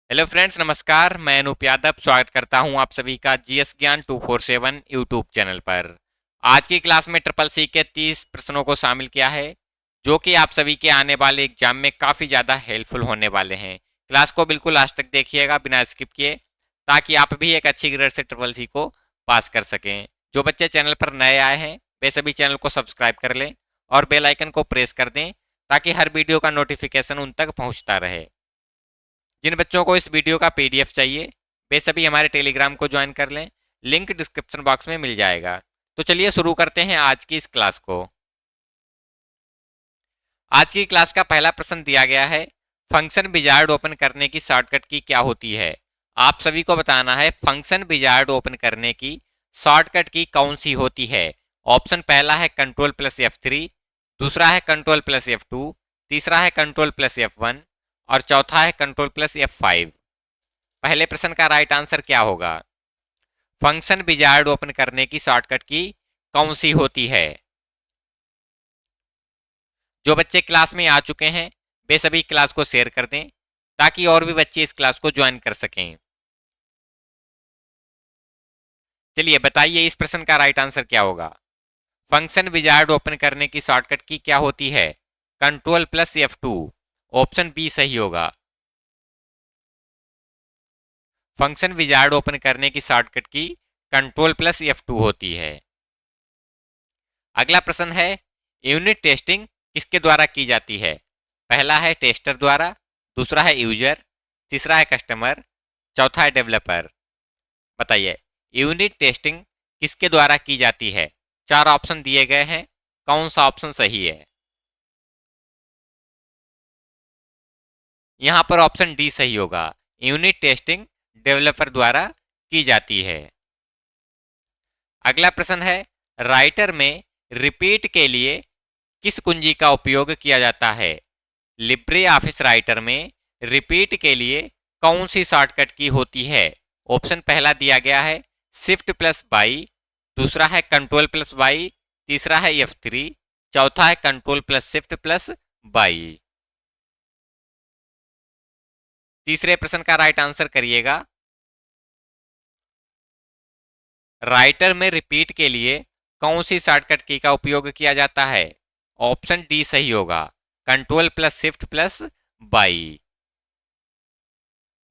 Hello friends, नमस्कार। मैं अनूप यादव स्वागत करता हूं आप सभी का जीएस ज्ञान 247 यूट्यूब चैनल पर। आज की क्लास में ट्रिपल सी के 30 प्रश्नों को शामिल किया है, जो कि आप सभी के आने वाले एग्जाम में काफ़ी ज़्यादा हेल्पफुल होने वाले हैं। क्लास को बिल्कुल लास्ट तक देखिएगा बिना स्किप किए, ताकि आप भी एक अच्छी ग्रेड से ट्रिपल सी को पास कर सकें। जो बच्चे चैनल पर नए आए हैं वे सभी चैनल को सब्सक्राइब कर लें और बेल आइकन को प्रेस कर दें, ताकि हर वीडियो का नोटिफिकेशन उन तक पहुँचता रहे। जिन बच्चों को इस वीडियो का पीडीएफ चाहिए वे सभी हमारे टेलीग्राम को ज्वाइन कर लें, लिंक डिस्क्रिप्शन बॉक्स में मिल जाएगा। तो चलिए शुरू करते हैं आज की इस क्लास को। आज की क्लास का पहला प्रश्न दिया गया है, फंक्शन विजार्ड ओपन करने की शॉर्टकट की क्या होती है। आप सभी को बताना है फंक्शन विजार्ड ओपन करने की शॉर्टकट की कौन सी होती है। ऑप्शन पहला है कंट्रोल प्लस F3, दूसरा है कंट्रोल प्लस F2, तीसरा है कंट्रोल प्लस F1 और चौथा है कंट्रोल प्लस F5। पहले प्रश्न का राइट आंसर क्या होगा? फंक्शन विजार्ड ओपन करने की शॉर्टकट की कौन सी होती है? जो बच्चे क्लास में आ चुके हैं वे सभी क्लास को शेयर कर दें, ताकि और भी बच्चे इस क्लास को ज्वाइन कर सकें। चलिए बताइए इस प्रश्न का राइट आंसर क्या होगा। फंक्शन विजार्ड ओपन करने की शॉर्टकट की क्या होती है? Control plus F2। Option B सही होगा। फंक्शन विजार्ड ओपन करने की शॉर्टकट की कंट्रोल प्लस F2 होती है। अगला प्रश्न है, यूनिट टेस्टिंग किसके द्वारा की जाती है? पहला है टेस्टर द्वारा, दूसरा है यूजर, तीसरा है कस्टमर, चौथा है डेवलपर। बताइए यूनिट टेस्टिंग किसके द्वारा की जाती है? चार ऑप्शन दिए गए हैं, कौन सा ऑप्शन सही है? यहां पर ऑप्शन डी सही होगा। यूनिट टेस्टिंग डेवलपर द्वारा की जाती है। अगला प्रश्न है, राइटर में रिपीट के लिए किस कुंजी का उपयोग किया जाता है? लिब्रे ऑफिस राइटर में रिपीट के लिए कौन सी शॉर्टकट की होती है? ऑप्शन पहला दिया गया है शिफ्ट प्लस बाई, दूसरा है कंट्रोल प्लस बाई, तीसरा है F3, चौथा है control plus shift plus by. तीसरे प्रश्न का राइट आंसर करिएगा। राइटर में रिपीट के लिए कौन सी शॉर्टकट की का उपयोग किया जाता है? ऑप्शन डी सही होगा, control plus shift plus by.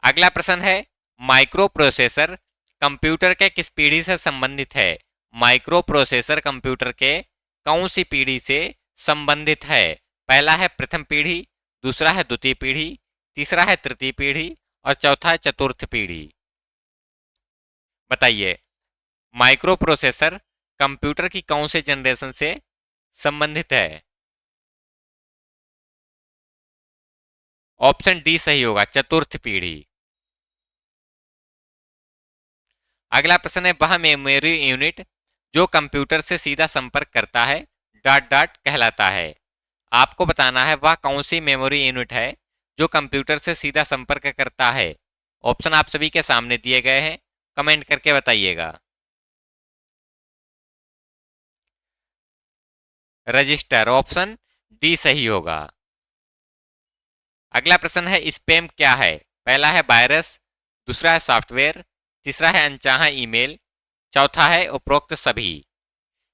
अगला प्रश्न है, माइक्रो प्रोसेसर कंप्यूटर के किस पीढ़ी से संबंधित है? माइक्रो प्रोसेसर कंप्यूटर के कौन सी पीढ़ी से संबंधित है? पहला है प्रथम पीढ़ी, दूसरा है द्वितीय पीढ़ी, तीसरा है तृतीय पीढ़ी और चौथा है चतुर्थ पीढ़ी। बताइए माइक्रो प्रोसेसर कंप्यूटर की कौन से जनरेशन से संबंधित है? ऑप्शन डी सही होगा, चतुर्थ पीढ़ी। अगला प्रश्न है, वह मेमोरी यूनिट जो कंप्यूटर से सीधा संपर्क करता है डॉट डॉट कहलाता है। आपको बताना है वह कौन सी मेमोरी यूनिट है जो कंप्यूटर से सीधा संपर्क करता है। ऑप्शन आप सभी के सामने दिए गए हैं, कमेंट करके बताइएगा। रजिस्टर, ऑप्शन डी सही होगा। अगला प्रश्न है, स्पैम क्या है? पहला है वायरस, दूसरा है सॉफ्टवेयर, तीसरा है अनचाहा ईमेल, चौथा है उपरोक्त सभी।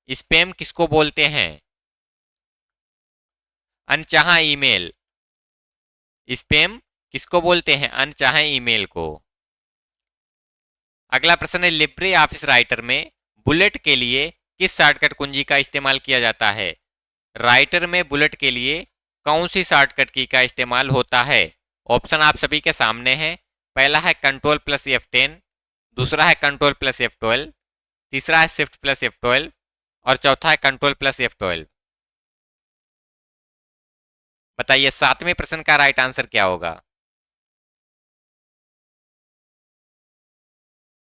स्पैम किसको बोलते हैं? अनचाहा ईमेल। स्पैम किसको बोलते हैं? अनचाहे ईमेल को। अगला प्रश्न है, लिब्रे ऑफिस राइटर में बुलेट के लिए किस शॉर्टकट कुंजी का इस्तेमाल किया जाता है? राइटर में बुलेट के लिए कौन सी शॉर्टकट की का इस्तेमाल होता है? ऑप्शन आप सभी के सामने हैं। पहला है कंट्रोल प्लस F10, दूसरा है कंट्रोल प्लस F12, तीसरा है शिफ्ट प्लस F12 और चौथा है कंट्रोल प्लस F12। बताइए सातवें प्रश्न का राइट आंसर क्या होगा?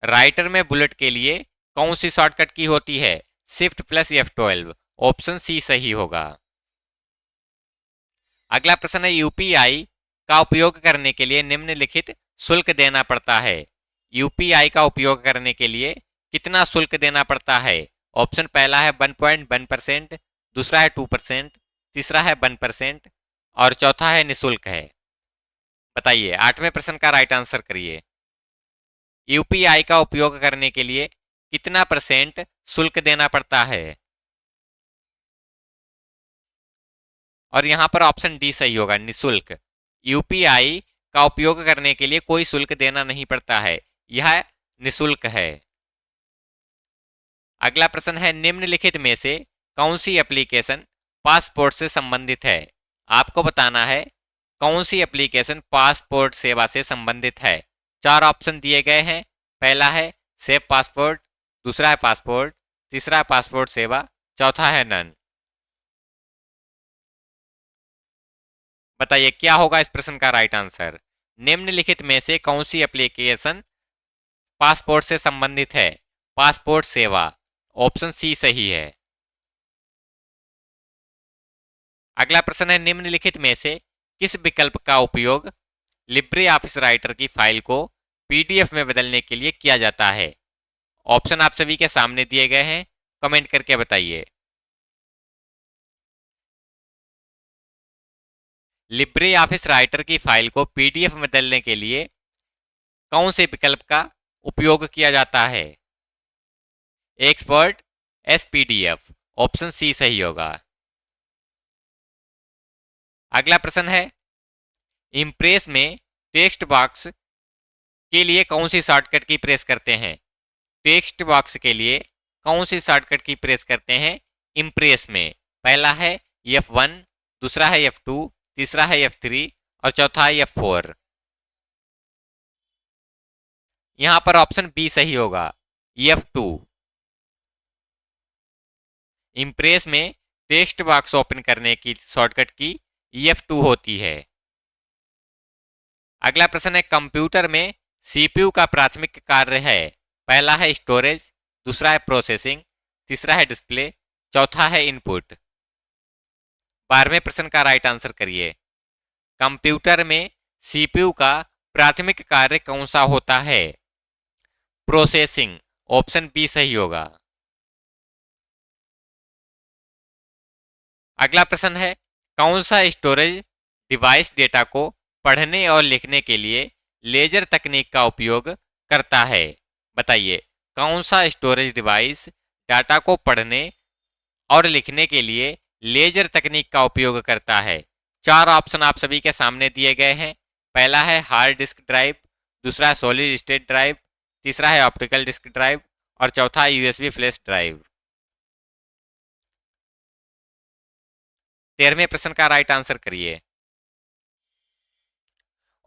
राइटर में बुलेट के लिए कौन सी शॉर्टकट की होती है? Shift plus F12। Option C सही होगा। अगला प्रश्न है, यूपीआई का उपयोग करने के लिए निम्नलिखित शुल्क देना पड़ता है। यूपीआई का उपयोग करने के लिए कितना शुल्क देना पड़ता है? ऑप्शन पहला है 1.1%, दूसरा है 2%, तीसरा है 1% और चौथा है निःशुल्क है। बताइए, 8वें प्रश्न का राइट आंसर करिए। यूपीआई का उपयोग करने के लिए कितना % शुल्क देना पड़ता है? और यहां पर ऑप्शन डी सही होगा, निशुल्क। यूपीआई का उपयोग करने के लिए कोई शुल्क देना नहीं पड़ता है, यह निशुल्क है। अगला प्रश्न है, निम्नलिखित में से कौन सी एप्लीकेशन पासपोर्ट से संबंधित है? आपको बताना है कौन सी एप्लीकेशन पासपोर्ट सेवा से संबंधित है। 4 ऑप्शन दिए गए हैं। पहला है सेव पासपोर्ट, दूसरा है पासपोर्ट, तीसरा है पासपोर्ट सेवा, चौथा है नन। बताइए क्या होगा इस प्रश्न का राइट आंसर। निम्नलिखित में से कौन सी एप्लीकेशन पासपोर्ट से संबंधित है? पासपोर्ट सेवा, ऑप्शन सी सही है। अगला प्रश्न है, निम्नलिखित में से किस विकल्प का उपयोग लिब्रे ऑफिस राइटर की फाइल को पीडीएफ में बदलने के लिए किया जाता है? ऑप्शन आप सभी के सामने दिए गए हैं, कमेंट करके बताइए। लिब्रे ऑफिस राइटर की फाइल को पीडीएफ में बदलने के लिए कौन से विकल्प का उपयोग किया जाता है? एक्सपर्ट एसपीडीएफ, ऑप्शन सी सही होगा। अगला प्रश्न है, इम्प्रेस में टेक्स्ट बॉक्स के लिए कौन सी शॉर्टकट की प्रेस करते हैं? टेक्स्ट बॉक्स के लिए कौन सी शॉर्टकट की प्रेस करते हैं इम्प्रेस में? पहला है F1, दूसरा है F2, तीसरा है F3 और चौथा है F4। यहां पर ऑप्शन बी सही होगा, F2। इम्प्रेस में टेक्स्ट बॉक्स ओपन करने की शॉर्टकट की F2 होती है। अगला प्रश्न है, कंप्यूटर में सीपीयू का प्राथमिक कार्य है। पहला है स्टोरेज, दूसरा है प्रोसेसिंग, तीसरा है डिस्प्ले, चौथा है इनपुट। 12वें प्रश्न का राइट आंसर करिए। कंप्यूटर में सीपीयू का प्राथमिक कार्य कौन सा होता है? प्रोसेसिंग, ऑप्शन बी सही होगा। अगला प्रश्न है, कौन सा स्टोरेज डिवाइस डेटा को पढ़ने और लिखने के लिए लेजर तकनीक का उपयोग करता है? बताइए कौन सा स्टोरेज डिवाइस डाटा को पढ़ने और लिखने के लिए लेजर तकनीक का उपयोग करता है? 4 ऑप्शन आप सभी के सामने दिए गए हैं। पहला है हार्ड डिस्क ड्राइव, दूसरा है सॉलिड स्टेट ड्राइव, तीसरा है ऑप्टिकल डिस्क ड्राइव और चौथा है यूएसबी फ्लैश ड्राइव। 13वें प्रश्न का राइट आंसर करिए।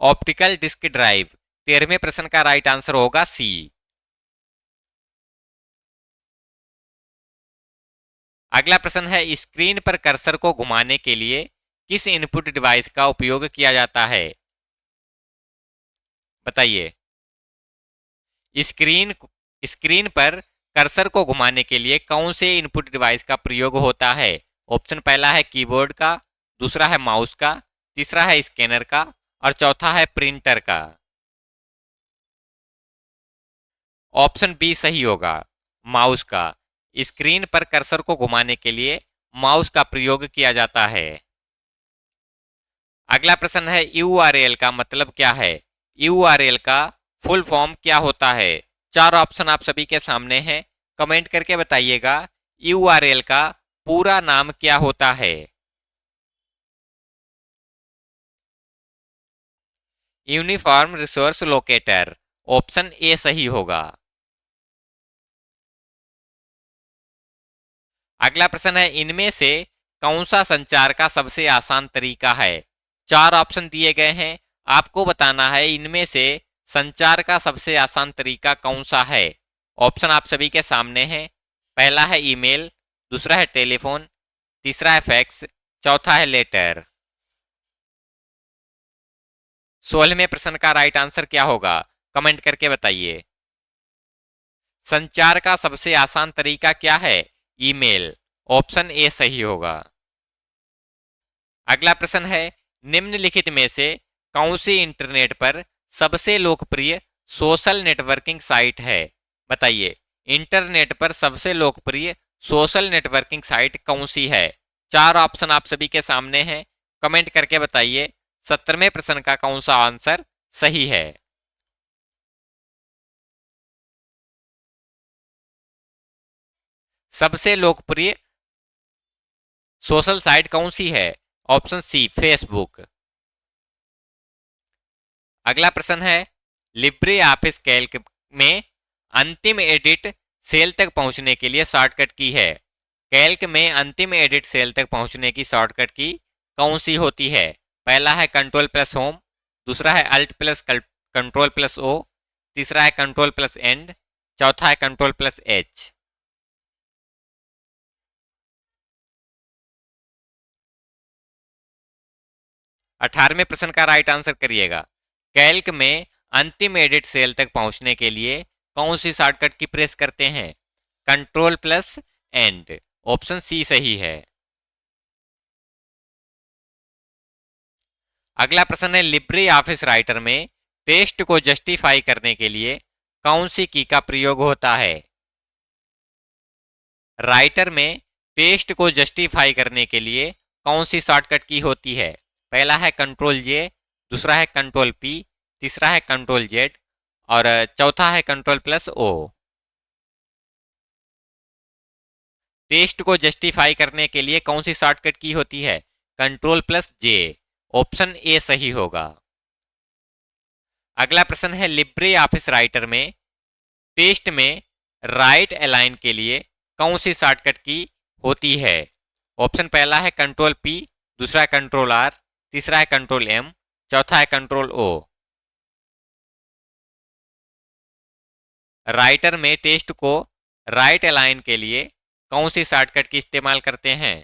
ऑप्टिकल डिस्क ड्राइव, 13वें प्रश्न का राइट आंसर होगा सी। अगला प्रश्न है, स्क्रीन पर कर्सर को घुमाने के लिए किस इनपुट डिवाइस का उपयोग किया जाता है? बताइए स्क्रीन पर कर्सर को घुमाने के लिए कौन से इनपुट डिवाइस का प्रयोग होता है? ऑप्शन पहला है कीबोर्ड का, दूसरा है माउस का, तीसरा है स्कैनर का और चौथा है प्रिंटर का। ऑप्शन बी सही होगा, माउस का। स्क्रीन पर कर्सर को घुमाने के लिए माउस का प्रयोग किया जाता है। अगला प्रश्न है, यूआरएल का मतलब क्या है? यूआरएल का फुल फॉर्म क्या होता है? 4 ऑप्शन आप सभी के सामने हैं, कमेंट करके बताइएगा यूआरएल का पूरा नाम क्या होता है। Uniform resource locator, option A सही होगा। अगला प्रश्न है, इनमें से कौन सा संचार का सबसे आसान तरीका है? 4 ऑप्शन दिए गए हैं, आपको बताना है इनमें से संचार का सबसे आसान तरीका कौन सा है। ऑप्शन आप सभी के सामने हैं। पहला है ईमेल, दूसरा है टेलीफोन, तीसरा है फैक्स, चौथा है लेटर। 16वें प्रश्न का राइट आंसर क्या होगा, कमेंट करके बताइए। संचार का सबसे आसान तरीका क्या है? ईमेल, ऑप्शन ए सही होगा। अगला प्रश्न है, निम्नलिखित में से कौन सी इंटरनेट पर सबसे लोकप्रिय सोशल नेटवर्किंग साइट है? बताइए इंटरनेट पर सबसे लोकप्रिय सोशल नेटवर्किंग साइट कौन सी है? 4 ऑप्शन आप सभी के सामने हैं, कमेंट करके बताइए 17वें प्रश्न का कौन सा आंसर सही है? सबसे लोकप्रिय सोशल साइट कौन सी है? Option C Facebook. अगला प्रश्न है, लिब्रे ऑफिस कैल्क में अंतिम एडिट सेल तक पहुंचने के लिए शॉर्टकट की है। कैल्क में अंतिम एडिट सेल तक पहुंचने की शॉर्टकट की कौन सी होती है? पहला है कंट्रोल प्लस होम, दूसरा है alt plus control plus O, तीसरा है कंट्रोल प्लस एंड, चौथा है कंट्रोल प्लस एच। 18वें प्रश्न का राइट आंसर करिएगा। कैल्क में अंतिम एडिट सेल तक पहुंचने के लिए कौन सी शॉर्टकट की प्रेस करते हैं? Control plus end. Option C सही है। अगला प्रश्न है, लिब्रे ऑफिस राइटर में टेस्ट को जस्टिफाई करने के लिए कौन सी की का प्रयोग होता है? राइटर में टेस्ट को जस्टिफाई करने के लिए कौन सी शॉर्टकट की होती है? पहला है कंट्रोल जे, दूसरा है कंट्रोल पी, तीसरा है कंट्रोल जेड और चौथा है कंट्रोल प्लस ओ। टेस्ट को जस्टिफाई करने के लिए कौन सी शॉर्टकट की होती है? Control plus J. Option A सही होगा। अगला प्रश्न है, लिब्रे ऑफिस राइटर में टेस्ट में राइट अलाइन के लिए कौन सी शॉर्टकट की होती है? ऑप्शन पहला है कंट्रोल पी, दूसरा है कंट्रोल आर, तीसरा है कंट्रोल एम, चौथा है कंट्रोल ओ। राइटर में टेस्ट को राइट अलाइन के लिए कौन सी शॉर्टकट की इस्तेमाल करते हैं?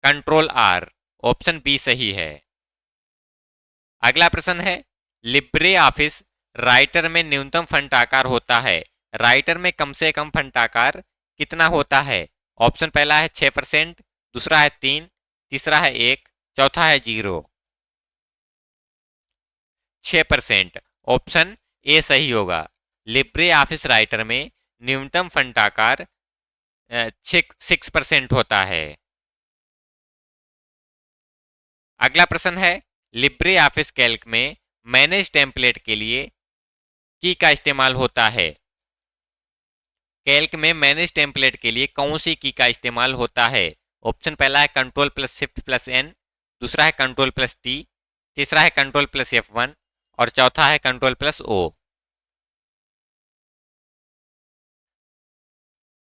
Control are. ऑप्शन बी सही है। अगला प्रश्न है, लिब्रे ऑफिस राइटर में न्यूनतम फंट आकार होता है। राइटर में कम से कम फंट आकार कितना होता है? ऑप्शन पहला है 6%, दूसरा है 3, तीसरा है 1, चौथा है 0। 6%। ऑप्शन ए सही होगा। लिब्रे ऑफिस राइटर में न्यूनतम फंट आकार 6% होता है। अगला प्रश्न है, लिब्रे ऑफिस कैल्क में मैनेज टेम्पलेट के लिए की का इस्तेमाल होता है। कैल्क में मैनेज टेम्पलेट के लिए कौन सी की का इस्तेमाल होता है? ऑप्शन पहला है control plus shift plus N, दूसरा है कंट्रोल प्लस टी, तीसरा है कंट्रोल प्लस F1 और चौथा है कंट्रोल प्लस ओ।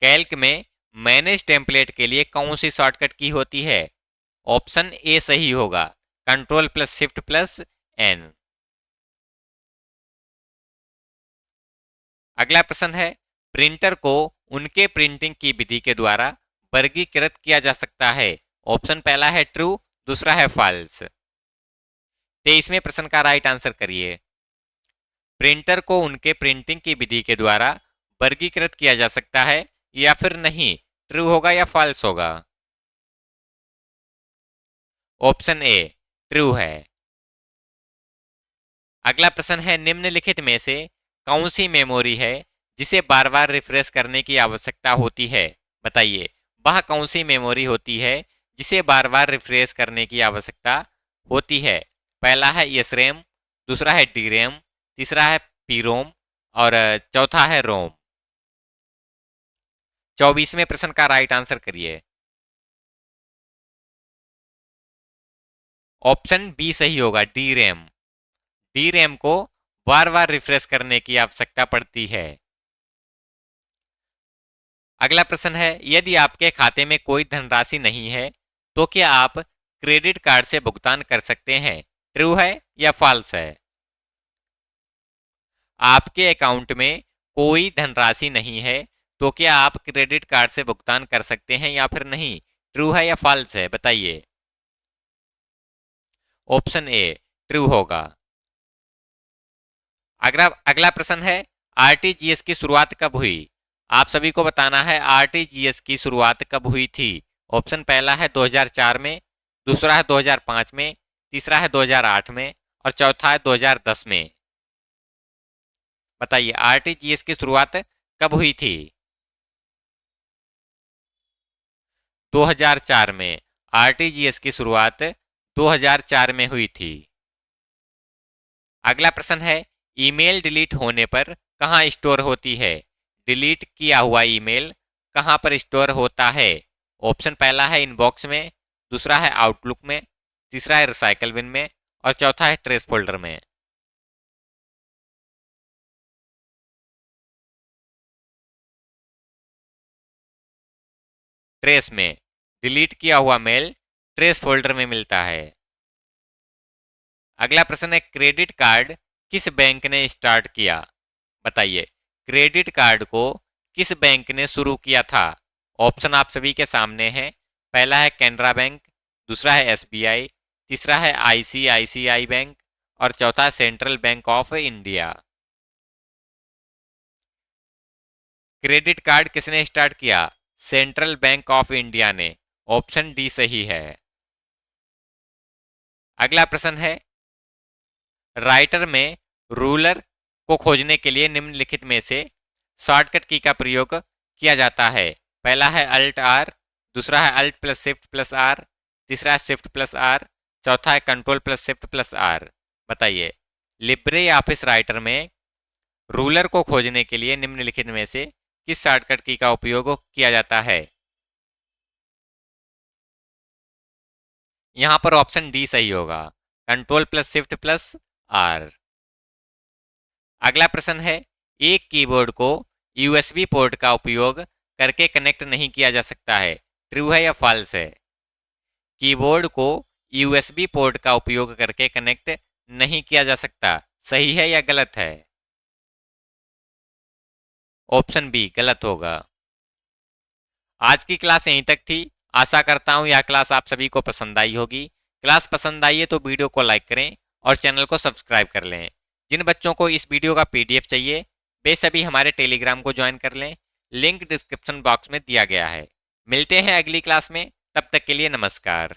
कैल्क में मैनेज टेम्पलेट के लिए कौन सी शॉर्टकट की होती है? ऑप्शन ए सही होगा, control plus shift plus N. अगला प्रश्न है, प्रिंटर को उनके प्रिंटिंग की विधि के द्वारा वर्गीकृत किया जा सकता है। ऑप्शन पहला है ट्रू, दूसरा है फॉल्स। 23वें प्रश्न का राइट आंसर करिए। प्रिंटर को उनके प्रिंटिंग की विधि के द्वारा वर्गीकृत किया जा सकता है या फिर नहीं, ट्रू होगा या फॉल्स होगा? ऑप्शन ए ट्रू है। अगला प्रश्न है, निम्नलिखित में से कौन सी मेमोरी है जिसे बार बार रिफ्रेश करने की आवश्यकता होती है? बताइए, वह कौन सी मेमोरी होती है जिसे बार बार रिफ्रेश करने की आवश्यकता होती है? पहला है एस रैम, दूसरा है डी रैम, तीसरा है पी रोम और चौथा है रोम। 24वें प्रश्न का राइट आंसर करिए। ऑप्शन बी सही होगा, डी रैम। डी रैम को बार बार रिफ्रेश करने की आवश्यकता पड़ती है। अगला प्रश्न है, यदि आपके खाते में कोई धनराशि नहीं है तो क्या आप क्रेडिट कार्ड से भुगतान कर सकते हैं? ट्रू है या फॉल्स है? आपके अकाउंट में कोई धनराशि नहीं है तो क्या आप क्रेडिट कार्ड से भुगतान कर सकते हैं या फिर नहीं? ट्रू है या फॉल्स है, बताइए। ऑप्शन ए ट्रू होगा। अगला अगला प्रश्न है, आरटीजीएस की शुरुआत कब हुई? आप सभी को बताना है आरटीजीएस की शुरुआत कब हुई थी। ऑप्शन पहला है 2004 में, दूसरा है 2005 में, तीसरा है 2008 में और चौथा है 2010 में। बताइए, आरटीजीएस की शुरुआत कब हुई थी? 2004 में। आरटीजीएस की शुरुआत 2004 में हुई थी। अगला प्रश्न है, ईमेल डिलीट होने पर कहाँ स्टोर होती है? डिलीट किया हुआ ईमेल कहाँ पर स्टोर होता है? ऑप्शन पहला है इनबॉक्स में, दूसरा है आउटलुक में, तीसरा है रिसाइकल बिन में और चौथा है ट्रेस फोल्डर में। ट्रेस में। डिलीट किया हुआ मेल ट्रेस फोल्डर में मिलता है। अगला प्रश्न है, क्रेडिट कार्ड किस बैंक ने स्टार्ट किया? बताइए, क्रेडिट कार्ड को किस बैंक ने शुरू किया था? ऑप्शन आप सभी के सामने हैं। पहला है कैनरा बैंक, दूसरा है एसबीआई, तीसरा है आईसीआईसीआई बैंक और चौथा है central bank of India. Credit card किसने स्टार्ट किया? सेंट्रल बैंक ऑफ इंडिया ने। ऑप्शन डी सही है। अगला प्रश्न है, राइटर में रूलर को खोजने के लिए निम्नलिखित में से शॉर्टकट की का प्रयोग किया जाता है। पहला है अल्ट आर, दूसरा है alt plus shift plus R, तीसरा है शिफ्ट प्लस आर, चौथा है control plus shift plus R. बताइए, लिब्रे ऑफिस राइटर में रूलर को खोजने के लिए निम्नलिखित में से किस शॉर्टकट की का उपयोग किया जाता है? यहां पर ऑप्शन डी सही होगा, control plus shift plus R. अगला प्रश्न है, एक कीबोर्ड को यूएसबी पोर्ट का उपयोग करके कनेक्ट नहीं किया जा सकता है। ट्रू है या फॉल्स है? कीबोर्ड को यूएसबी पोर्ट का उपयोग करके कनेक्ट नहीं किया जा सकता, सही है या गलत है? ऑप्शन बी गलत होगा। आज की क्लास यहीं तक थी। आशा करता हूँ यह क्लास आप सभी को पसंद आई होगी। क्लास पसंद आई है तो वीडियो को लाइक करें और चैनल को सब्सक्राइब कर लें। जिन बच्चों को इस वीडियो का पीडीएफ चाहिए वे सभी हमारे टेलीग्राम को ज्वाइन कर लें। लिंक डिस्क्रिप्शन बॉक्स में दिया गया है। मिलते हैं अगली क्लास में, तब तक के लिए नमस्कार।